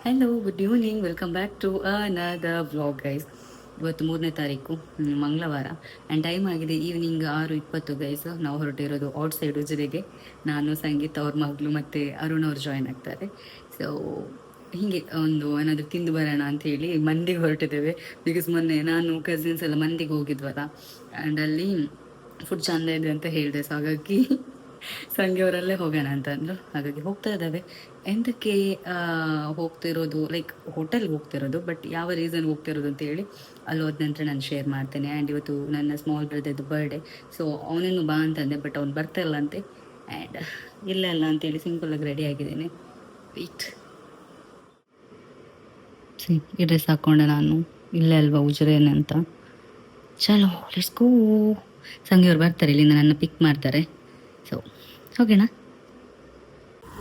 Hello good evening, welcome back to another vlog guys. ಇವತ್ತು 3ನೇ ತಾರೀಕು ಮಂಗಳವಾರ ಆ್ಯಂಡ್ ಟೈಮ್ ಆಗಿದೆ ಈವ್ನಿಂಗ್ 6:20 ಗೈಸ್. ನಾವು ಹೊರಟಿರೋದು ಔಟ್ ಸೈಡ್ ಉಜಿರೆಗೆ. ನಾನು, ಸಂಗೀತ ಅವ್ರ ಮಗಳು ಮತ್ತು ಅರುಣ್ ಅವ್ರು ಜಾಯ್ನ್ ಆಗ್ತಾರೆ. ಸೊ ಹೀಗೆ ಒಂದು ಏನಾದರೂ ತಿಂದು ಬರೋಣ ಅಂತ ಹೇಳಿ ಮಂದಿಗೆ ಹೊರಟಿದ್ದೇವೆ. ಬಿಕಾಸ್ ಮೊನ್ನೆ ನಾನು ಕಸಿನ್ಸ್ ಎಲ್ಲ ಮಂದಿಗೆ ಹೋಗಿದ್ವಲ್ಲ, ಆ್ಯಂಡ್ ಅಲ್ಲಿ ಫುಡ್ ಚೆಂದ ಇದೆ ಅಂತ ಹೇಳಿದೆ. ಸೊ ಹಾಗಾಗಿ ಸಂಘೆಯವರಲ್ಲೇ ಹೋಗೋಣ ಅಂತಂದ್ರು, ಹಾಗಾಗಿ ಹೋಗ್ತಾ ಇದ್ದಾವೆ. ಎಂತಕ್ಕೆ ಹೋಗ್ತಿರೋದು, ಲೈಕ್ ಹೋಟೆಲ್ಗೆ ಹೋಗ್ತಿರೋದು, ಬಟ್ ಯಾವ ರೀಸನ್ ಹೋಗ್ತಿರೋದು ಅಂತ ಹೇಳಿ ಅಲ್ಲಿ ಹೋದ ನಂತರ ನಾನು ಶೇರ್ ಮಾಡ್ತೇನೆ. ಆ್ಯಂಡ್ ಇವತ್ತು ನನ್ನ ಸ್ಮಾಲ್ ಬ್ರದರ್ದು ಬರ್ಡೇ. ಸೊ ಅವನನ್ನು ಬಾ ಅಂತಂದೆ, ಬಟ್ ಅವ್ನು ಬರ್ತಾ ಇಲ್ಲ ಅಂತೆ. ಆ್ಯಂಡ್ ಇಲ್ಲ ಅಲ್ಲ ಅಂತೇಳಿ ಸಿಂಪಲಾಗಿ ರೆಡಿ ಆಗಿದ್ದೇನೆ. ವೀಟ್ ಈ ಡ್ರೆಸ್ ಹಾಕ್ಕೊಂಡೆ ನಾನು, ಇಲ್ಲೇ ಅಲ್ವಾ ಉಜ್ರೇನೆ ಅಂತ. ಚಲೋ ಲೆಟ್ಸ್ ಗೋ. ಸಂಘೆಯವ್ರು ಬರ್ತಾರೆ, ಇಲ್ಲಿಂದ ನನ್ನ ಪಿಕ್ ಮಾಡ್ತಾರೆ. ಸೊ ಹೋಗೋಣ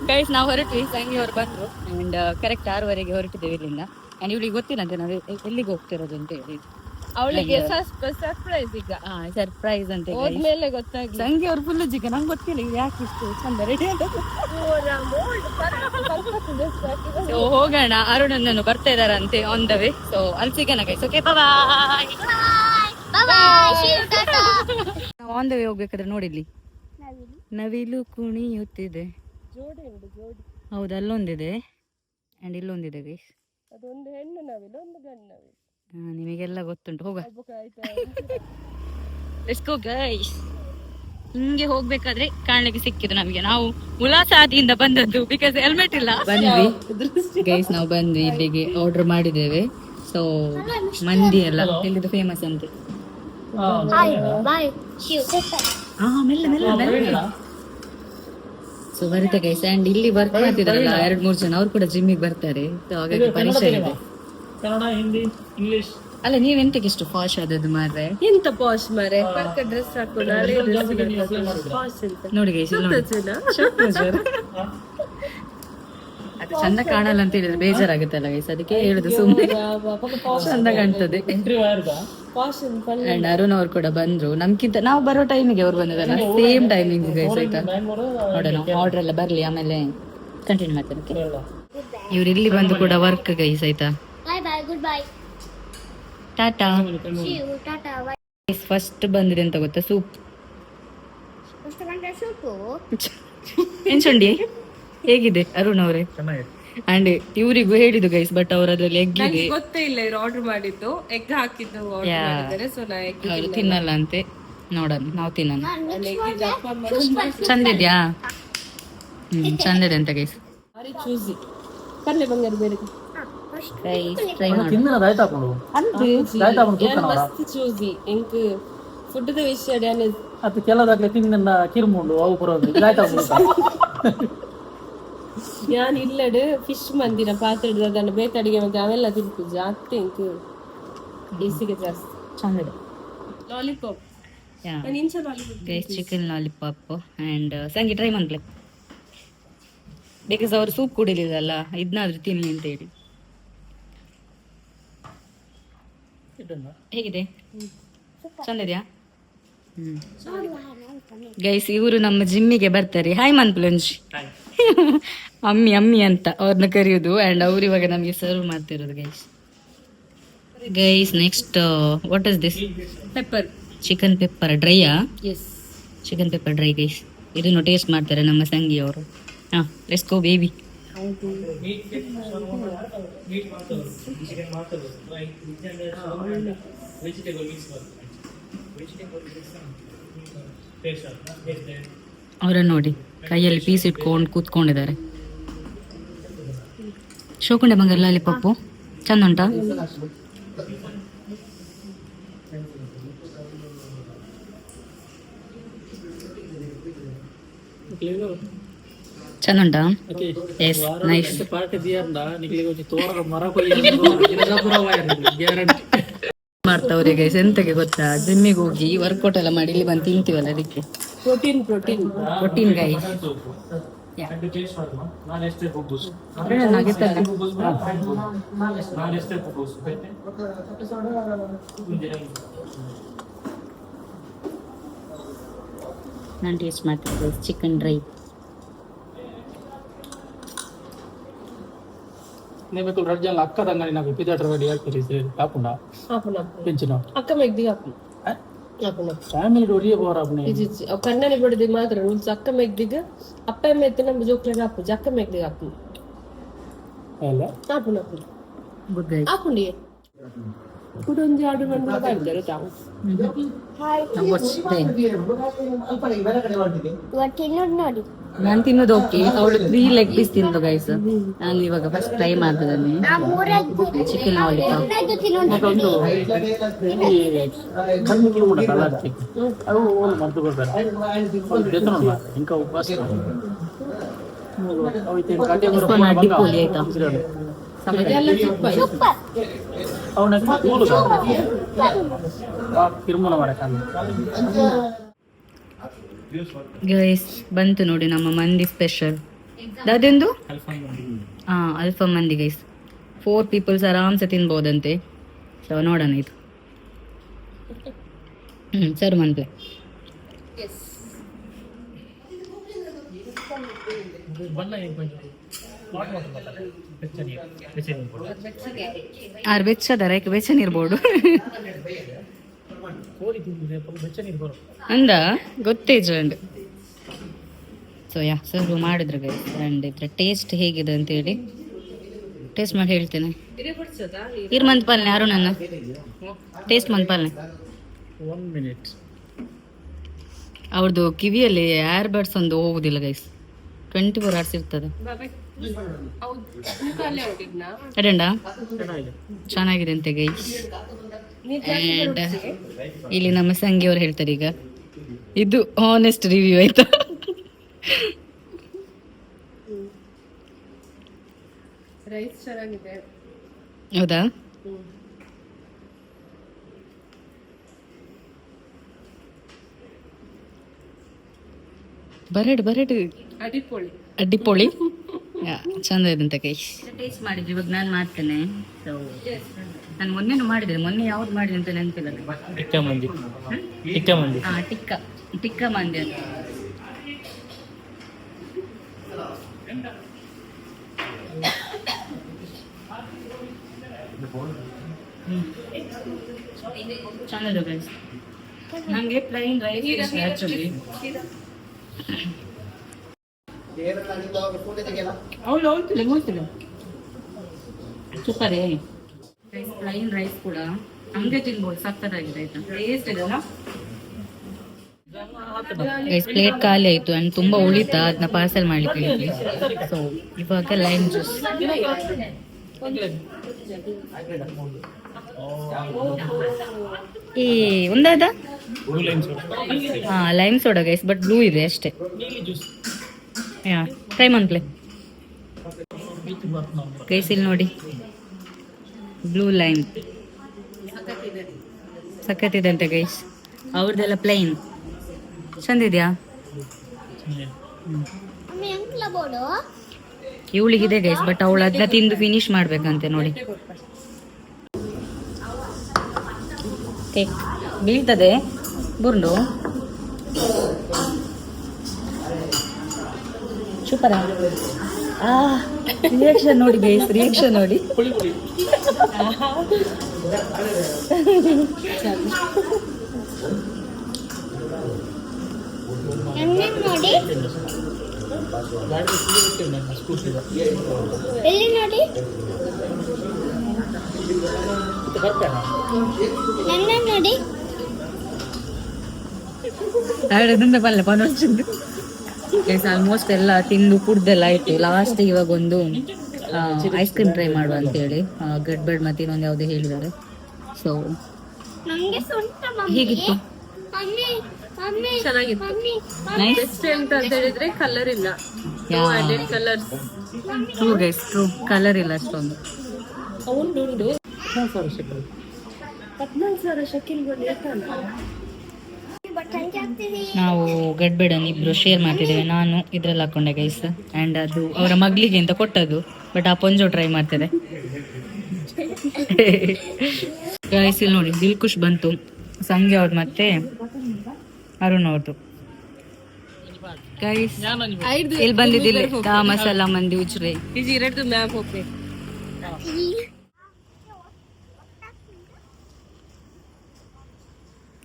ಗೈಸ್. ನಾವು ಹೊರಟ್ವಿ, ಸಂಘೆಯವ್ರು ಬಂದರು ಆ್ಯಂಡ್ ಕರೆಕ್ಟ್ 6:00 ಹೊರಟಿದ್ದೇವೆ ಇಲ್ಲಿಂದ. ಆ್ಯಂಡ್ ಇವಳಿಗೆ ಗೊತ್ತಿಲ್ಲಂತೆ ನಾವು ಎಲ್ಲಿಗೆ ಹೋಗ್ತಿರೋದು ಅಂತ ಹೇಳಿ. ಅವಳಿಗೆ ಸರ್ಪ್ರೈಸ್ ಈಗ ಸರ್ಪ್ರೈಸ್ ಅಂತ ಹೋದ್ಮೇಲೆ ಗೊತ್ತಾಗಿ ಸಂಘೆ ಅವ್ರು ಫುಲ್ ಜಿಗ. ನಂಗೆ ಗೊತ್ತಿಲ್ಲ ಇದು ಯಾಕೆ ಇಷ್ಟು ಚಂದ ರೆಡಿ ಅಂತ. ಸೊ ಹೋಗೋಣ, ಅರುಣನ್ನು ಬರ್ತಾ ಇದಾರಂತೆ ಆನ್ ದ ವೇ. ಸೊ ಅಲ್ಲಿ ಸಿಗೋಣ ಗೈಸ್. Okay bye. ನಾವು ಆನ್ ದ ವೇ ಹೋಗ್ಬೇಕಾದ್ರೆ ನೋಡಿದ್ಲಿ ನವಿಲು ಕುಣಿಯುತ್ತಿದೆ. ಹೌದು, ಅಲ್ಲೊಂದಿದೆ ಆ್ಯಂಡ್ ಇಲ್ಲೊಂದಿದೆ ಗೈಸ್. ಅದೊಂದು ಹೆಣ್ಣು ನವಿಲು, ಒಂದು ಗಂಡು ನವಿಲು. ನಿಮಗೆಲ್ಲ ಗೊತ್ತುಂಟು, ಹೋಗ. Let's go guys. ಹಿಂಗೆ ಹೋಗ್ಬೇಕಾದ್ರೆ ಕಾಣ್ಲಿಕ್ಕೆ ಸಿಕ್ಕಿದ್ದು ನಮಗೆ. ನಾವು ಉಲ್ಲಾಸಾದಿಯಿಂದ ಬಂದದ್ದು, ಬಿಕಾಸ್ ಹೆಲ್ಮೆಟ್ ಇಲ್ಲ. ಬಂದ್ವಿ ಗೈಸ್, ನಾವು ಬಂದ್ವಿ ಇಲ್ಲಿಗೆ, ಆರ್ಡರ್ ಮಾಡಿದ್ದೇವೆ. ಸೊ ಮಂದಿ ಎಲ್ಲ ಇಲ್ಲಿದು ಫೇಮಸ್ ಅಂತೆ. ಮೆಲ್ಲ ಮೆಲ್ಲ ಮೆಲ್ಲ. ಸೊ ಬರುತ್ತೆ ಗೈಸ್. ಆ್ಯಂಡ್ ಇಲ್ಲಿ ವರ್ಕ್ ಮಾಡ್ತಿದಾರಲ್ಲ 2-3 ಜನ, ಅವ್ರು ಕೂಡ ಜಿಮ್ಮಿಗೆ ಬರ್ತಾರೆ. ಸೊ ಹಾಗಾಗಿ ಪರಿಚಯ ಇದೆ. ಕನ್ನಡ, ಹಿಂದಿ, ಇಂಗ್ಲಿಷ್. ಅಲ್ಲ, ನೀವೆಂತಕ್ಕೆ ಇಷ್ಟು ಪಾಶ್ ಆದದ್ದು ಮಾರ್ರೆ? ಎಂತ ಪಾಶ್ ಮಾರೆ, ಪಕ್ಕ ಡ್ರೆಸ್ ಹಾಕೊಂಡು ನೋಡಿ ಗೈಸ್, ಅದು ಚಂದ ಕಾಣಲ್ಲ ಅಂತ ಹೇಳಿದ್ರೆ ಬೇಜಾರಾಗುತ್ತಲ್ಲ ಗೈಸ್, ಅದಕ್ಕೆ ಹೇಳುದು ಸುಮ್ಮನೆ ಚಂದ ಕಾಣ್ತದೆ. ಅಂಡ್ ಅರುಣ್ ಅವ್ರು ಕೂಡ ಬಂದ್ರು ನಮ್ಗಿಂತ. ನಾವು ಬರೋ ಟೈಮಿಗೆ ಅವ್ರು ಬಂದಿದ್ದಲ್ಲ, ಸೇಮ್ ಟೈಮಿಂಗ್ ಗೈಸ್. ಆಯ್ತಾ, ನೋಡೋಣ ಆರ್ಡರ್ ಎಲ್ಲ ಬರ್ಲಿ, ಆಮೇಲೆ ಕಂಟಿನ್ಯೂ ಮಾಡ್ತೇನೆ. ಇವ್ರು ಇಲ್ಲಿ ಬಂದು ಕೂಡ ವರ್ಕ್ ಗೈಸ್. ಆಯ್ತಾ, ಟಾಟಾ. ಫಸ್ಟ್ ಬಂದಿದೆ ಅಂತ ಗೊತ್ತಾ, ಸೂಪ್. ಎನ್ಸೊಂಡಿ ಹೇಗಿದೆ ಅರುಣ್ ಅವರೇ? ಅಂಡ್ ಇವರಿಗೂ ಹೇಳಿದ್ದು ಗೈಸ್, ಬಟ್ ಅವ್ರ ಅದ್ರಲ್ಲಿ ಎಗ್ ಇದೆ. ಗೊತ್ತೇ ಇಲ್ಲ ಇವ್ರು ಆರ್ಡರ್ ಮಾಡಿದ್ದು, ಎಗ್ ಹಾಕಿದ್ದು ಅವ್ರು ತಿನ್ನಲ್ಲ ಅಂತೆ. ನೋಡೋಣ, ನಾವು ತಿನ್ನೋಣ. ಚಂದ ಇದ್ಯಾ? ಚಂದ ಇದೆ ಅಂತ ಗೈಸ್. ಚೂಸಿ ಕರ್ಲೆ ಬಂಗಾರ ಬೇರೆ ಟ್ರೈ ಮಾಡಿ. ಮಸ್ತ್ ಚೂಸಿ ಎಂಕ್ ಫುಡ್ ವಿಷಯ ಅದು ಕೆಲದಾಗ್ಲೆ ತಿನ್ನ ಕಿರುಮುಂಡು ಅವು ಬರೋದು ഞാൻ ഇല്ലട് ഫിഷ് ಮಂದಿರ ಪಾತ್ರೆ ಹಿಡಿದ ಬೇತಡಿಗೆ ಮತ್ತೆ ಅವೆಲ್ಲ ತಿಂತು ಜಾಸ್ತಿ ಇಂಕು ಈಸಿಗೆ ಜಾಸ್ತಿ ಚಂದಿದೆ. Lollipop guys, chicken lollipop. And Sangi try ಮಾಡ್ಲೆ, ಬಿಕಾಸ್ ಅವ್ರು ಸೂಪ್ ಕುಡಿಲಿಲ್ಲಲ್ಲ, ಇದನ್ನಾದ್ರೂ ತಿನ್ನಿ ಅಂತ ಹೇಳಿ. ಹೇಗಿದೆ? ಚಂದ ಇದೆಯಾ? ಗೈಸ್, ಇವರು ನಮ್ಮ ಜಿಮ್ಮಿಗೆ ಬರ್ತಾರೆ. ಹಾಯ್ ಮನ್ಪ್ಲಂಜ್. ಅಮ್ಮಿ ಅಮ್ಮಿ ಅಂತ ಅವ್ರನ್ನ ಕರೆಯೋದು. ಆ್ಯಂಡ್ ಅವ್ರು ಇವಾಗ ನಮಗೆ ಸರ್ವ್ ಮಾಡ್ತಿರೋದು guys. Guys, next what is this? Pepper, chicken pepper ಡ್ರೈಯಾ? Yes, chicken pepper dry guys. ಇದನ್ನು ಟೇಸ್ಟ್ ಮಾಡ್ತಾರೆ ನಮ್ಮ ಸಂಗಿ ಅವರು. ಹಾಂ, ಲೆಟ್ಸ್ ಗೋ ಬೇಬಿ. ಅವರನ್ನು ನೋಡಿ, ಕೈಯಲ್ಲಿ ಪೀಸ್ ಇಟ್ಕೊಂಡು ಕೂತ್ಕೊಂಡಿದ್ದಾರೆ. ಶೋಕುಂಡೆ ಬಂಗಾರ ಲಾಲಿಪಾಪು ಚಂದ ಉಂಟಾ? ಚಂದ ಉಂಟಾ? Yes, nice. ಮಾಡ್ತಾವ್ರೆ ಗೈಸ್. ಎಂತಕ್ಕೆ ಗೊತ್ತಾ, ಜಿಮ್ಮಿಗೆ ಹೋಗಿ ವರ್ಕೌಟ್ ಎಲ್ಲ ಮಾಡಿ ಇಲ್ಲಿ ಬಂದು ತಿಂತೀವಲ್ಲ, ಅದಕ್ಕೆ ಪ್ರೋಟೀನ್ ಗೈಸ್. ನಾನು ಟೇಸ್ಟ್ ಮಾಡ್ತೀನಿ ಚಿಕನ್ ಡ್ರೈ. మీకు రజ్జాల అక్క రంగని నాకు పిదాటర్ రెడీ ఆకిరిసి కాకుండా ఆపున పెంచిన అక్క మెగ్ది ఆపున ఆపున ಫ್ಯಾಮಿಲಿ ಒಡಿಯೇ ಬೋರ್ ಆಪ್ನೆ ಇದು ಕಣ್ಣನೆ ಬಿಡದಿ ಮಾತ್ರ ರೂಲ್ಸ್ ಅಕ್ಕ ಮೆಗ್ದಿಗ ಅಪ್ಪ ಮೆತ್ತಿನ ಜೋಕ್ಲೆ ಆಪು ಜಕ್ಕ ಮೆಗ್ದಿಗ ಆಪು ಅಲ್ಲ ಆಪುನ ಆಪುನ ಗುಡ್ ಗೈಸ್ ಆಪುಂಡಿ ಕುಡೊಂದು ಆಡು ಬಂದು ಬರ್ತಾರೆ ತಾವು ನಾನು ತಿನ್ನೋದು ಓಕೆ ಅವಳು 3 ಲೆಗ್ ಪೀಸ್ ತಿಂದು ಗೈಸ್. ನಾನು ಇವಾಗ ಫಸ್ಟ್ ಟ್ರೈ ಮಾಡ್ತಿದ್ದೇನೆ ಚಿಕನ್ ಲಾಲಿಪಾಪ್. ಒಂದು ಈ ಕಣ್ಣಿಗೆ ಕೂಡ ಕಲರ್ ಅವು ಒಂದು ಮರ್ತು ಬರ್ತಾರೆ ದೇತನಲ್ಲ ಇಂಕ ಉಪವಾಸ ಅಡ್ಡಿಪೊಲಿ ಆಯ್ತಾ ಅವನ ತಿರುಮಲ ಮಾಡಕ್ಕಾಗ ಗೈಸ್ ಬಂತು ನೋಡಿ ನಮ್ಮ ಮಂದಿ ಸ್ಪೆಷಲ್. ಅದೊಂದು ಅಲ್ಫಾ ಮಂದಿ ಗೈಸ್. 4 ಪೀಪಲ್ಸ್ ಆರಾಮ್ಸೆ ತಿನ್ಬೋದಂತೆ. ಸೊ ನೋಡೋಣ ಇದು. ಸರ್ ಮಂತ್ಲೆ ಆರ್ ಬೆಚ್ಚದಾರ ಬೆಚ್ಚನಿರ್ಬೋದು ಅಂದ ಗೊತ್ತೇ ಜಂಡ್. ಸೊ ಯಾ ಸರ್ವ್ ಮಾಡಿದ್ರು ಗೈಸ್. ಆ್ಯಂಡ್ ಇದ್ರ ಟೇಸ್ಟ್ ಹೇಗಿದೆ ಅಂತೇಳಿ ಟೇಸ್ಟ್ ಮಾಡಿ ಹೇಳ್ತೇನೆ. ಇರ್ ಮಂತ್ ಪಾಲನೆ ಯಾರು ನನ್ನ ಟೇಸ್ಟ್ ಮಂತ್ ಪಾಲನೆ 1 ಮಿನಿಟ್. ಅವ್ರದ್ದು ಕಿವಿಯಲ್ಲಿ ಏರ್ ಬಡ್ಸ್ ಒಂದು ಹೋಗುದಿಲ್ಲ ಗೈಸ್. 24 hours ಇರ್ತದೆ. ಅಡಂಡ ಚೆನ್ನಾಗಿದೆ ಅಂತೆ ಗೈಸ್. ಆ್ಯಂಡ್ ಇಲ್ಲಿ ನಮ್ಮ ಸಂಗಿ ಅವ್ರು ಹೇಳ್ತಾರೆ ಈಗ ಇದು ಆನೆಸ್ಟ್ ರಿವ್ಯೂ ಆಯ್ತಾ. ರೈಸ್ ಚೆನ್ನಾಗಿದೆ. ಹೌದಾ? ಬರಡು ಅಡ್ಡಿಪೊಳಿ ಚಂದ ಇದಂತೆ ಗೈಸ್. ಟೇಸ್ಟ್ ಮಾಡಿದ್ವಿ, ಇವಾಗ ನಾನು ಮಾಡ್ತೇನೆ. ಸೊ ನಾನು ಮೊನ್ನೆನೂ ಮಾಡಿದೆ. ಮೊನ್ನೆ ಯಾವ್ದು ಮಾಡಿದೆ ಅಂತ ನೆನಪಿಲ್ಲ. ಟಿಕ್ಕ ಮಂದಿ ಅಂತ. ಚಂದ ಗೈಸ್. ನನಗೆ plain rice actually super. Plain rice ಕೂಡ ಹಂಗೆ ತಿನ್ಬೋದು, ಸಕ್ಕತ್ತಾಗಿದೆ ಆಯ್ತಾ. ಟೇಸ್ಟ್ ಇದೆಲ್ಲ ಗೈಸ್. ಪ್ಲೇಟ್ ಖಾಲಿ ಆಯ್ತು ಅಂಡ್ ತುಂಬಾ ಉಳಿತಾ ಅದನ್ನ ಪಾರ್ಸೆಲ್ ಮಾಡ್ಲಿಕ್ಕೆ ಹೇಳಿದ್ವಿ. ಸೊ ಇವಾಗ ಲೈಮ್ ಜ್ಯೂಸ್. ಈ ಒಂದಾದ lime soda guys, but blue ಇದೆ ಅಷ್ಟೇ. ಯಾ ಟ್ರೈ ಮಂತ್ಲೆ ಗೈಸ್. ಇಲ್ಲಿ ನೋಡಿ ಬ್ಲೂ ಲೈಮ್ ಸಖತ್ತಿದೆ ಅಂತೆ ಗೈಸ್. ಅವ್ರದ್ದೆಲ್ಲ ಪ್ಲೈನ್ ಚಂದಿದ್ಯಾ? ಇವಳಿಗಿದೆ ಗೈಸ್, ಬಟ್ ಅವಳು ಅದನ್ನ ತಿಂದು ಫಿನಿಶ್ ಮಾಡ್ಬೇಕಂತೆ ನೋಡಿ. ಕೇಕ್ ಬೀಳ್ತದೆ ಬುರ್ಡು. ಸೂಪರ್. ರಿಯಾಕ್ಷನ್ ನೋಡಿ ಗೈಸ್, ರಿಯಾಕ್ಷನ್ ನೋಡಿ. ಎಲ್ಲಿ ನೋಡಿ ನನ್ನ ನೋಡಿ ಪಲ್ಲೆ ಪನೋಚಿಂದು ಗೈಸ್. ಆಲ್ಮೋಸ್ಟ್ ಎಲ್ಲ ತಿಂದು ಕುಡ್ದೆಲ್ಲ ಆಯ್ತು. ಲಾಸ್ಟ್ ಇವಾಗ ಒಂದು ಐಸ್ ಕ್ರೀಮ್ ಟ್ರೈ ಮಾಡುವ ಅಂತೇಳಿ ಗಡ್ಬಡ್ ಮತ್ತೆ ಇನ್ನೊಂದು ಯಾವುದೇ ಹೇಳಿದ್ದಾರೆ. ಸೊ ಹೇಗಿತ್ತು? ಚೆನ್ನಾಗಿತ್ತು. ಬೆಸ್ಟ್ ಅಂತ ಹೇಳಿದ್ರೆ ಕಲರ್ ಇಲ್ಲ. Colours true guys, true. Colour ಇಲ್ಲ ಅಷ್ಟೊಂದು. ಉಂಡು 14,000 ಶೆಕೆಲ್ ನಾವು ಗಡ್ಬೇಡನ್ನು ಇಬ್ರು ಶೇರ್ ಮಾಡ್ತಿದ್ದೇವೆ. ನಾನು ಇದ್ರಲ್ಲಿ ಹಾಕೊಂಡೆ ಗೈಸ್, ಆ್ಯಂಡ್ ಅದು ಅವರ ಮಗಳಿಗೆ ಅಂತ ಕೊಟ್ಟದ್ದು. ಬಟ್ ಆ ಪೊಂಜೋ ಟ್ರೈ ಮಾಡ್ತೇನೆ ಗೈಸ್. ಇಲ್ಲಿ ನೋಡಿ ದಿಲ್ಖುಷ್ ಬಂತು, ಸಂಜೆ ಅವ್ರದ್ದು ಮತ್ತೆ ಅರುಣ್ ಅವ್ರದ್ದು ಗೈಸ್. ಇಲ್ಲಿ ಬಂದಿದ್ದಿಲ್ಲ ಮಸಾಲ ಮಂದಿ ಉಚ್ರೆ ಮ್ಯಾಮ್ ಹೋಗ್ಬೇಕು.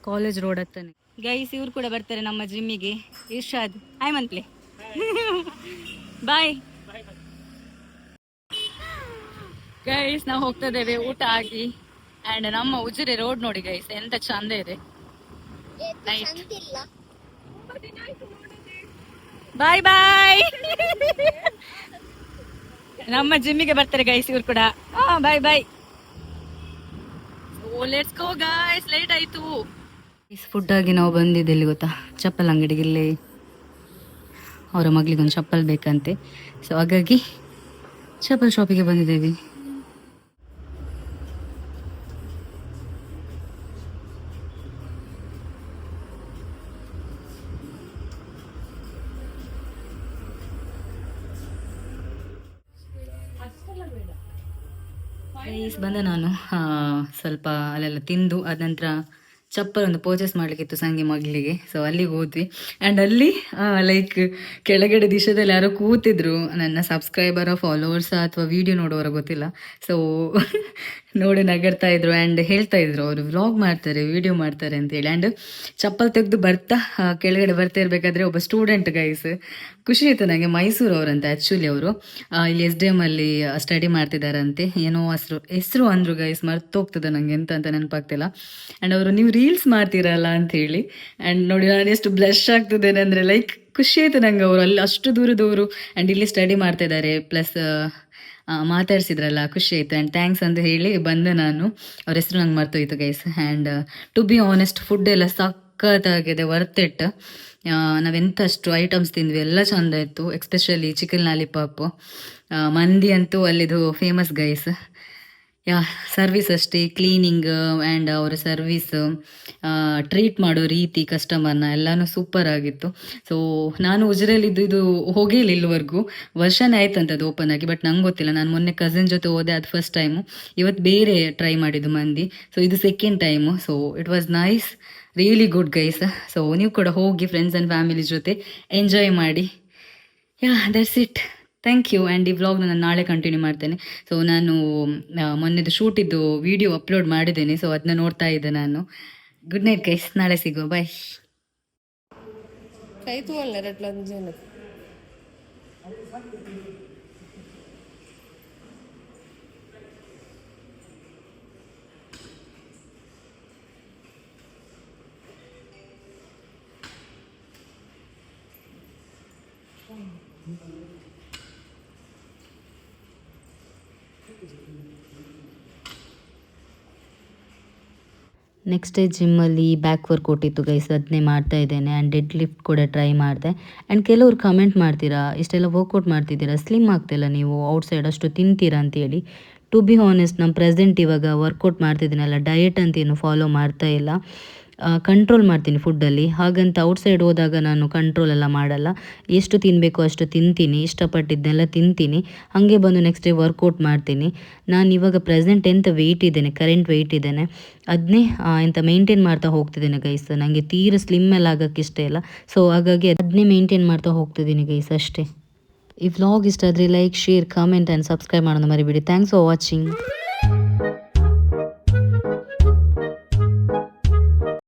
ಕಾಲೇಜ್ ರೋಡ್ ಹತ್ತಾನೆ ಗೈಸ್. ಇವ್ರು ಕೂಡ ಬರ್ತಾರೆ ನಮ್ಮ ಜಿಮ್ಮಿಗೆ. ಇರ್ಷಾದ್ ಹಾಯ್ ಮಂತ್ಲೆ ಬಾಯ್ ಗೈಸ್. ನಾವು ಹೋಗ್ತಾ ಇದ್ದೇವೆ ಊಟ ಆಗಿ. ಅಂಡ್ ನಮ್ಮ ಉಜಿರೆ ರೋಡ್ ನೋಡಿ ಗೈಸ್ ಎಂತ ಚಂದ ಇದೆ. ಬಾಯ್ ಬಾಯ್. ನಮ್ಮ ಜಿಮ್ಮಿಗೆ ಬರ್ತಾರೆ ಗೈಸ್ ಇವ್ರು ಕೂಡ. ಬಾಯ್ ಬಾಯ್. ಲೆಟ್ಸ್ ಗೋ ಗೈಸ್, ಲೇಟ್ ಆಯ್ತು. ಫುಡ್ ಆಗಿ ನಾವು ಬಂದಿದ್ದು ಎಲ್ಲಿ ಗೊತ್ತಾ, ಚಪ್ಪಲ್ ಅಂಗಡಿಗೆ. ಇಲ್ಲಿ ಅವರ ಮಗಳಿಗೊಂದು ಚಪ್ಪಲ್ ಬೇಕಂತೆ, ಸೊ ಹಾಗಾಗಿ ಚಪ್ಪಲ್ ಶಾಪಿಗೆ ಬಂದಿದ್ದೇವೆ. ಬಂದೆ ನಾನು ಸ್ವಲ್ಪ ಅಲ್ಲೆಲ್ಲ ತಿಂದು ಅದ ನಂತರ ಚಪ್ಪಲ್ ಒಂದು ಪರ್ಚೇಸ್ ಮಾಡ್ಲಿಕ್ಕಿತ್ತು ಸಂಗಿ ಮಗಳಿಗೆ. ಸೊ ಅಲ್ಲಿಗೆ ಹೋದ್ವಿ. ಆ್ಯಂಡ್ ಅಲ್ಲಿ ಲೈಕ್ ಕೆಳಗಡೆ ದಿಶದಲ್ಲಿ ಯಾರೋ ಕೂತಿದ್ರು, ನನ್ನ ಸಬ್ಸ್ಕ್ರೈಬರ ಫಾಲೋವರ್ಸ ಅಥವಾ ವಿಡಿಯೋ ನೋಡೋರ ಗೊತ್ತಿಲ್ಲ. ಸೊ ನೋಡಿ ನಗರ್ತಾ ಇದ್ರು ಆ್ಯಂಡ್ ಹೇಳ್ತಾ ಇದ್ರು ಅವರು ವ್ಲಾಗ್ ಮಾಡ್ತಾರೆ, ವಿಡಿಯೋ ಮಾಡ್ತಾರೆ ಅಂತೇಳಿ. ಆ್ಯಂಡ್ ಚಪ್ಪಲ್ ತೆಗೆದು ಬರ್ತಾ ಕೆಳಗಡೆ ಬರ್ತಾ ಇರಬೇಕಾದ್ರೆ ಒಬ್ಬ ಸ್ಟೂಡೆಂಟ್ ಗೈಸ್, ಖುಷಿ ಆಯಿತು ನನಗೆ. ಮೈಸೂರು ಅವರಂತ ಆ್ಯಕ್ಚುಲಿ ಅವರು ಇಲ್ಲಿ SDM ಅಲ್ಲಿ ಸ್ಟಡಿ ಮಾಡ್ತಿದ್ದಾರಂತೆ. ಏನೋ ಹೆಸರು ಅಂದರು ಗೈಸ್, ಮರ್ತೋಗ್ತದೆ ನನಗೆ ಎಂತ ಅಂತ ನೆನಪಾಗ್ತಿಲ್ಲ. ಆ್ಯಂಡ್ ಅವರು ನೀವು ರೀಲ್ಸ್ ಮಾಡ್ತೀರಲ್ಲ ಅಂತ ಹೇಳಿ. ಆ್ಯಂಡ್ ನೋಡಿ ನಾನು ಎಷ್ಟು ಬ್ಲಶ್ ಆಗ್ತಿದ್ದೇನೆ ಅಂದರೆ ಲೈಕ್ ಖುಷಿ ಆಯಿತು ನಂಗೆ. ಅವರು ಅಲ್ಲಿ ಅಷ್ಟು ದೂರದವರು ಆ್ಯಂಡ್ ಇಲ್ಲಿ ಸ್ಟಡಿ ಮಾಡ್ತಾ ಇದ್ದಾರೆ, ಪ್ಲಸ್ ಮಾತಾಡ್ಸಿದ್ರಲ್ಲ, ಖುಷಿ ಆಯಿತು. ಆ್ಯಂಡ್ ಥ್ಯಾಂಕ್ಸ್ ಅಂತ ಹೇಳಿ ಬಂದೆ ನಾನು. ಅವ್ರ ಹೆಸರು ನಂಗೆ ಮರ್ತೋಯ್ತು guys. And to be honest food ಎಲ್ಲ ಸಖತ್ತಾಗಿದೆ, ವರ್ತ್ ಇಟ್. ನಾವೆಂತಷ್ಟು ಐಟಮ್ಸ್ ತಿಂದ್ವಿ, ಎಲ್ಲ ಚೆಂದ ಇತ್ತು. ಎಕ್ಸ್ಪೆಷಲಿ ಚಿಕನ್ ಲಾಲಿಪಾಪ್, ಮಂದಿ ಅಂತೂ ಅಲ್ಲಿದು ಫೇಮಸ್ ಗೈಸ್. ಸರ್ವಿಸ್ ಅಷ್ಟೇ, ಕ್ಲೀನಿಂಗ್ ಆ್ಯಂಡ್ ಅವರ ಸರ್ವಿಸ್, ಟ್ರೀಟ್ ಮಾಡೋ ರೀತಿ ಕಸ್ಟಮರ್ನ ಎಲ್ಲನೂ ಸೂಪರ್ ಆಗಿತ್ತು. ಸೊ ನಾನು ಉಜಿರೆಯಲ್ಲಿದ್ದು ಇದು ಹೋಗಿಲ್ಲ ಇಲ್ಲಿವರೆಗೂ, ವರ್ಷನೇ ಆಯ್ತಂತದ್ದು ಓಪನ್ ಆಗಿ. ಬಟ್ ನಂಗೆ ಗೊತ್ತಿಲ್ಲ, ನಾನು ಮೊನ್ನೆ ಕಸಿನ್ ಜೊತೆ ಹೋದೆ, ಅದು ಫಸ್ಟ್ ಟೈಮು. ಇವತ್ತು ಬೇರೆ ಟ್ರೈ ಮಾಡಿದ್ದು ಮಂದಿ, ಸೊ ಇದು second time. So it was nice, really good guys. So ನೀವು ಕೂಡ ಹೋಗಿ ಫ್ರೆಂಡ್ಸ್ ಆ್ಯಂಡ್ ಫ್ಯಾಮಿಲಿ ಜೊತೆ ಎಂಜಾಯ್ ಮಾಡಿ. That's it, thank you. And ಈ ವ್ಲಾಗ್ನ ನಾನು ನಾಳೆ ಕಂಟಿನ್ಯೂ ಮಾಡ್ತೇನೆ. ಸೊ ನಾನು ಮೊನ್ನೆದು ಶೂಟಿದ್ದು ವಿಡಿಯೋ ಅಪ್ಲೋಡ್ ಮಾಡಿದ್ದೇನೆ, ಸೊ ಅದನ್ನ ನೋಡ್ತಾ ಇದ್ದೆ ನಾನು. ಗುಡ್ ನೈಟ್ ಗೈಸ್, ನಾಳೆ ಸಿಗುವ, ಬಾಯ್. ನೆಕ್ಸ್ಟ್ ಡೇ ಜಿಮ್ಮಲ್ಲಿ ಬ್ಯಾಕ್ ವರ್ಕೌಟ್ ಇತ್ತು ಗೈಸ್, ಅದನ್ನೇ ಮಾಡ್ತಾ ಇದ್ದೇನೆ. ಆ್ಯಂಡ್ ಡೆಡ್ ಲಿಫ್ಟ್ ಕೂಡ ಟ್ರೈ ಮಾಡಿದೆ. ಆ್ಯಂಡ್ ಕೆಲವರು ಕಮೆಂಟ್ ಮಾಡ್ತೀರಾ, ಇಷ್ಟೆಲ್ಲ ವರ್ಕೌಟ್ ಮಾಡ್ತಿದ್ದೀರಾ, ಸ್ಲಿಮ್ ಆಗ್ತಿಲ್ಲ ನೀವು, ಔಟ್ಸೈಡ್ ಅಷ್ಟು ತಿಂತೀರಾ ಅಂತೇಳಿ. ಟು ಬಿ ಹಾನೆಸ್ಟ್, ನಾನು ಪ್ರೆಸೆಂಟ್ ಇವಾಗ ವರ್ಕೌಟ್ ಮಾಡ್ತಿದ್ದೀನಲ್ಲ, ಡಯಟ್ ಅಂತ ಏನು ಫಾಲೋ ಮಾಡ್ತಾ ಇಲ್ಲ, ಕಂಟ್ರೋಲ್ ಮಾಡ್ತೀನಿ ಫುಡ್ಡಲ್ಲಿ. ಹಾಗಂತ ಔಟ್ಸೈಡ್ ಹೋದಾಗ ನಾನು ಕಂಟ್ರೋಲ್ ಎಲ್ಲ ಮಾಡಲ್ಲ, ಎಷ್ಟು ತಿನ್ನಬೇಕು ಅಷ್ಟು ತಿಂತೀನಿ, ಇಷ್ಟಪಟ್ಟಿದ್ದೆಲ್ಲ ತಿಂತೀನಿ, ಹಾಗೆ ಬಂದು ನೆಕ್ಸ್ಟ್ ಡೇ ವರ್ಕೌಟ್ ಮಾಡ್ತೀನಿ. ನಾನು ಇವಾಗ ಪ್ರೆಸೆಂಟ್ ಎಂತ ವೆಯ್ಟ್ ಇದ್ದೇನೆ, ಕರೆಂಟ್ ವೆಯ್ಟ್ ಇದ್ದೇನೆ, ಅದನ್ನೇ ಎಂತ ಮೇಂಟೈನ್ ಮಾಡ್ತಾ ಹೋಗ್ತಿದ್ದೇನೆ ಗೈಸ್. ನನಗೆ ತೀರ ಸ್ಲಿಮ್ ಎಲ್ಲ ಆಗೋಕ್ಕೆ ಇಷ್ಟ ಇಲ್ಲ, ಸೊ ಹಾಗಾಗಿ ಅದನ್ನೇ ಮೇಂಟೈನ್ ಮಾಡ್ತಾ ಹೋಗ್ತಿದ್ದೀನಿ ಗೈಸ್, ಅಷ್ಟೇ. ಈ ವ್ಲಾಗ್ ಇಷ್ಟ ಆದರೆ like, share, comment and subscribe ಮಾಡೋದು ಮರಿಬೇಡಿ. Thanks for watching.